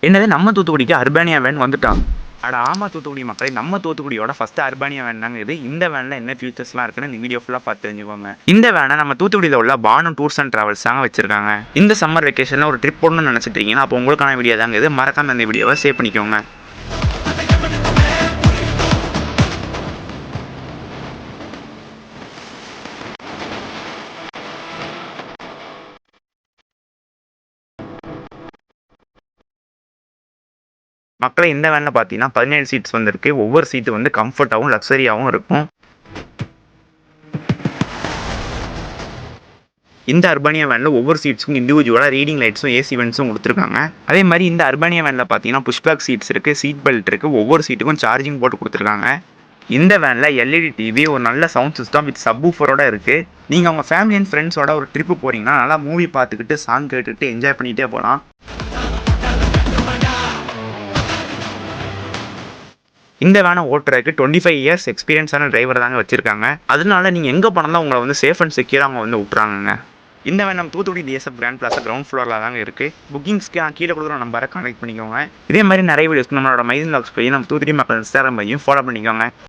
என்னது நம்ம தூத்துக்குடிக்கு அர்பானியா வேன் வந்துட்டான்? அட ஆமா தூத்துக்குடி மக்களே, நம்ம தூத்துக்குடியோட ஃபர்ஸ்ட் அர்பானியா வேன் தாங்க இது. இந்த வேன்ல என்ன ஃபியூச்சர்ஸ்லாம் இருக்குன்னு இந்த வீடியோ ஃபுல்லா பார்த்து தெரிஞ்சுக்கோங்க. இந்த வேனை நம்ம தூத்துக்குடியில் உள்ள பானு டூர்ஸ் அண்ட் டிராவல்ஸ் தாங்க வச்சிருக்காங்க. இந்த சம்மர் வெக்கேஷன்ல ஒரு ட்ரிப் போடணும்னு நினைச்சிட்டு இருக்கீங்கன்னா அப்போ உங்களுக்கான வீடியோ தாங்க இது. மறக்காம இந்த வீடியோவை சேவ் பண்ணிக்கோங்க. மக்களே இந்த வேனில் பார்த்தீங்கன்னா 17 சீட்ஸ் வந்துருக்கு. ஒவ்வொரு சீட்டு வந்து கம்ஃபர்ட்டாகவும் லக்ஸரியாகவும் இருக்கும். இந்த அர்பானியா வேனில் ஒவ்வொரு சீட்ஸுக்கும் இண்டிவிஜுவலாக ரீடிங் லைட்ஸும் ஏசி வென்ட்ஸும் கொடுத்துருக்காங்க. அதே மாதிரி இந்த அர்பானியா வேனில் பார்த்தீங்கன்னா புஷ்பேக் சீட்ஸ் இருக்குது, சீட் பெல்ட் இருக்குது, ஒவ்வொரு சீட்டுக்கும் சார்ஜிங் போட்டு கொடுத்துருக்காங்க. இந்த வேனில் எல்இடி டிவி, ஒரு நல்ல சவுண்ட் சிஸ்டம் வித் சப்வூஃபரோட இருக்குது. நீங்கள் உங்கள் ஃபேமிலி அண்ட் ஃப்ரெண்ட்ஸோட ஒரு ட்ரிப்பு போகிறீங்கன்னா நல்லா மூவி பார்த்துக்கிட்டு சாங் கேட்டுக்கிட்டு என்ஜாய் பண்ணிகிட்டே போகலாம். இந்த வேனை ஓட்டுறதுக்கு 25 இயர்ஸ் எக்ஸ்பீரியன்ஸான டிரைவர் தாங்க வச்சிருக்காங்க. அதனால நீங்கள் எங்கே போனாலும் உங்களை வந்து சேஃப் அண்ட் செக்யூராக அவங்க வந்து விட்றாங்க. இந்த வேன் நம்ம Thoothukudi DSF grand plaza ground ஃப்ளோரில் தாங்க இருக்குது. புக்கிங்ஸ்க்கு கீழே கொடுக்குற நம்பரை கான்டெக்ட் பண்ணிக்கோங்க. இதே மாதிரி நிறைய வீடியோஸ்க்கு நம்மளோட மைதின் லாக்ஸ் போய் நம்ம தூத்துக்குடி மக்கள் இன்ஸ்டாகிராம் பையும் ஃபாலோ பண்ணிக்கோங்க.